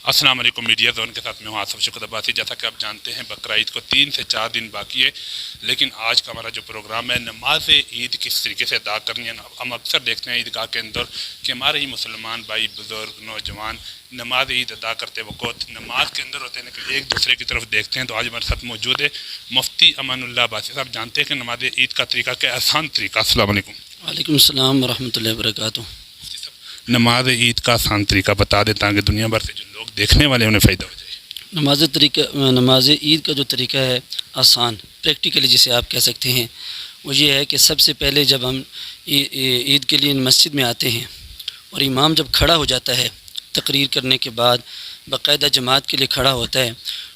السلام علیکم، media zone کے ساتھ میں ہوں آصف شکر عباسی۔ جیسا کہ آپ جانتے ہیں بقرہ عید کو 3 سے 4 دن باقی ہے، لیکن آج کا ہمارا جو پروگرام ہے نماز عید کس طریقے سے ادا کرنی ہے۔ ہم اکثر دیکھتے ہیں عیدگاہ کے اندر کہ ہمارے ہی مسلمان بھائی بزرگ نوجوان نماز عید ادا کرتے وقت نماز کے اندر ہوتے ہیں کہ ایک دوسرے کی طرف دیکھتے ہیں۔ تو آج ہمارے ساتھ موجود ہے مفتی امان اللہ عباسی صاحب۔ جانتے ہیں کہ نماز عید کا طریقہ کیا آسان طریقہ۔ السلام علیکم۔ وعلیکم السلام ورحمۃ اللہ وبرکاتہ۔ نماز عید کا آسان طریقہ بتا دیں تاکہ دنیا بھر سے جو لوگ دیکھنے والے انہیں فائدہ ہو جائے۔ نماز عید کا جو طریقہ ہے آسان پریکٹیکلی جسے آپ کہہ سکتے ہیں، وہ یہ ہے کہ سب سے پہلے جب ہم عید کے لیے مسجد میں آتے ہیں اور امام جب کھڑا ہو جاتا ہے تقریر کرنے کے بعد باقاعدہ جماعت کے لیے کھڑا ہوتا ہے،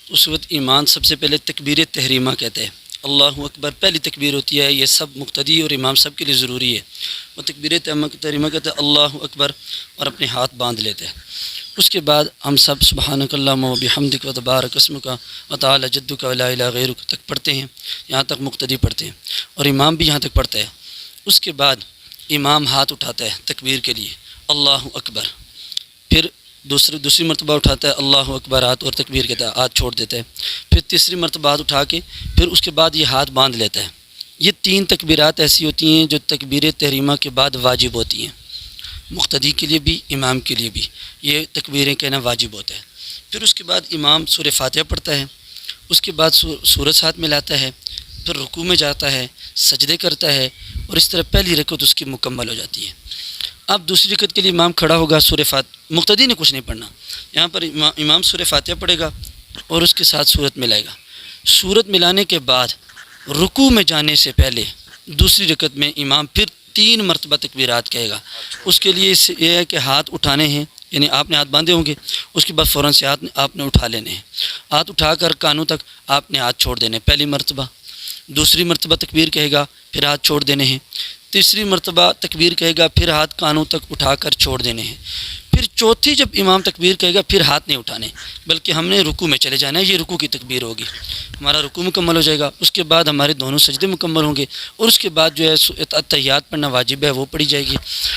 اس وقت امام سب سے پہلے تکبیر تحریمہ کہتا ہے۔ اللہ اکبر پہلی تکبیر ہوتی ہے، یہ سب مقتدی اور امام سب کے لیے ضروری ہے۔ وہ تکبیر تحریمہ کہتا ہے اللہ اکبر اور اپنے ہاتھ باندھ لیتے ہیں۔ اس کے بعد ہم سب سبحانک اللہم و بحمدک و تبارک اسمک و تعالی جدک و لا الہ غیرک تک پڑھتے ہیں، یہاں تک مقتدی پڑھتے ہیں اور امام بھی یہاں تک پڑھتا ہے۔ اس کے بعد امام ہاتھ اٹھاتا ہے تکبیر کے لیے اللہ اکبر، پھر دوسری مرتبہ اٹھاتا ہے اللہ اکبر ہاتھ اور تکبیر کہتا ہے، ہاتھ چھوڑ دیتا ہے، پھر تیسری مرتبہ ہاتھ اٹھا کے پھر اس کے بعد یہ ہاتھ باندھ لیتا ہے۔ یہ 3 تکبیرات ایسی ہوتی ہیں جو تکبیر تحریمہ کے بعد واجب ہوتی ہیں، مقتدی کے لیے بھی امام کے لیے بھی یہ تکبیریں کہنا واجب ہوتا ہے۔ پھر اس کے بعد امام سورہ فاتحہ پڑھتا ہے، اس کے بعد سورج ہاتھ میں لاتا ہے، پھر رکوع میں جاتا ہے، سجدے کرتا ہے اور اس طرح پہلی رکعت اس کی مکمل ہو جاتی ہے۔ اب دوسری رکعت کے لیے امام کھڑا ہوگا، سورہ فاتحہ مقتدی نے کچھ نہیں پڑھنا، یہاں پر امام سورہ فاتحہ پڑھے گا اور اس کے ساتھ سورت ملائے گا۔ سورت ملانے کے بعد رکوع میں جانے سے پہلے دوسری رکعت میں امام پھر 3 مرتبہ تکبیرات کہے گا۔ اس کے لیے یہ ہے کہ ہاتھ اٹھانے ہیں، یعنی آپ نے ہاتھ باندھے ہوں گے، اس کے بعد فوراً سے ہاتھ آپ نے اٹھا لینے ہیں۔ ہاتھ اٹھا کر کانوں تک آپ نے ہاتھ چھوڑ دینے پہلی مرتبہ، دوسری مرتبہ تکبیر کہے گا پھر ہاتھ چھوڑ دینے ہیں، تیسری مرتبہ تکبیر کہے گا پھر ہاتھ کانوں تک اٹھا کر چھوڑ دینے ہیں، پھر چوتھی جب امام تکبیر کہے گا پھر ہاتھ نہیں اٹھانے بلکہ ہم نے رکوع میں چلے جانا ہے۔ یہ رکوع کی تکبیر ہوگی، ہمارا رکوع مکمل ہو جائے گا، اس کے بعد ہمارے دونوں سجدے مکمل ہوں گے اور اس کے بعد جو ہے تحیات پڑھنا واجب ہے وہ پڑھی جائے گی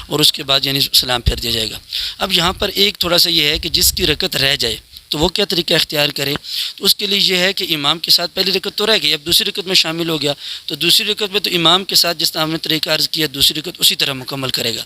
اور اس کے بعد یعنی سلام پھیر دیا جائے گا۔ اب یہاں پر ایک تھوڑا سا یہ ہے کہ جس کی رکعت رہ جائے تو وہ کیا طریقہ اختیار کرے، تو اس کے لیے یہ ہے کہ امام کے ساتھ پہلی رکعت تو رہ گئی، اب دوسری رکعت میں شامل ہو گیا تو دوسری رکعت میں تو امام کے ساتھ جس طرح ہم نے طریقہ عرض کیا دوسری رکعت اسی طرح مکمل کرے گا۔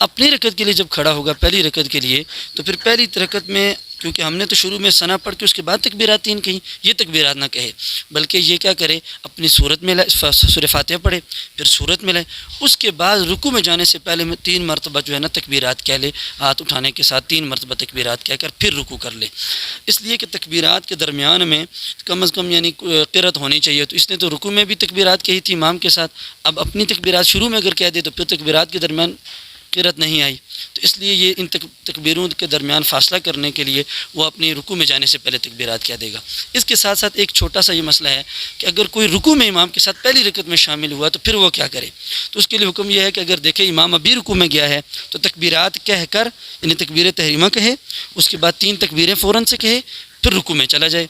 اپنی رکعت کے لیے جب کھڑا ہوگا پہلی رکعت کے لیے تو پھر پہلی رکعت میں کیونکہ ہم نے تو شروع میں ثنا پڑھ کے اس کے بعد تکبیرات 3 کہیں، یہ تکبیرات نہ کہے بلکہ یہ کیا کرے اپنی سورت میں سورہ فاتحہ پڑھے، پھر سورت میں لائے، اس کے بعد رکوع میں جانے سے پہلے میں 3 مرتبہ جو ہے نا تکبیرات کہہ لے، ہاتھ اٹھانے کے ساتھ 3 مرتبہ تکبیرات کہہ کر پھر رکوع کر لے۔ اس لیے کہ تکبیرات کے درمیان میں کم از کم یعنی قرأت ہونی چاہیے، تو اس نے تو رکوع میں بھی تکبیرات کہی تھی امام کے ساتھ، اب اپنی تکبیرات شروع میں اگر کہہ دے تو پھر تکبیرات کے درمیان قرأت نہیں آئی، تو اس لیے یہ ان تکبیروں کے درمیان فاصلہ کرنے کے لیے وہ اپنی رکوع میں جانے سے پہلے تکبیرات کہہ دے گا۔ اس کے ساتھ ساتھ ایک چھوٹا سا یہ مسئلہ ہے کہ اگر کوئی رکوع میں امام کے ساتھ پہلی رکعت میں شامل ہوا تو پھر وہ کیا کرے، تو اس کے لیے حکم یہ ہے کہ اگر دیکھے امام ابھی رکوع میں گیا ہے تو تکبیرات کہہ کر یعنی تکبیر تحریمہ کہے، اس کے بعد 3 تکبیریں فوراً سے کہے، پھر رکوع میں چلا جائے،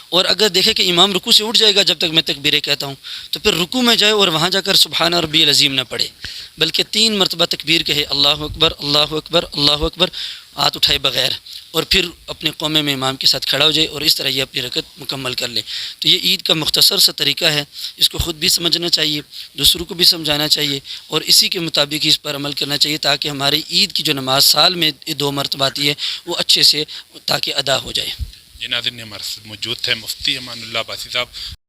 اور اگر دیکھے کہ امام رکوع سے اٹھ جائے گا جب تک میں تکبیریں کہتا ہوں تو پھر رکوع میں جائے اور وہاں جا کر سبحان ربی العظیم نہ پڑھے بلکہ 3 مرتبہ تکبیر کہے اللہ اکبر اللہ اکبر اللہ اکبر، ہاتھ اٹھائے بغیر، اور پھر اپنے قومے میں امام کے ساتھ کھڑا ہو جائے اور اس طرح یہ اپنی رکعت مکمل کر لے۔ تو یہ عید کا مختصر سا طریقہ ہے، اس کو خود بھی سمجھنا چاہیے، دوسروں کو بھی سمجھانا چاہیے اور اسی کے مطابق ہی اس پر عمل کرنا چاہیے تاکہ ہماری عید کی جو نماز سال میں 2 مرتبہ آتی ہے وہ اچھے سے تاکہ ادا ہو جائے۔ ناظرین ہمارے ساتھ موجود تھے مفتی امان اللہ عباسی صاحب۔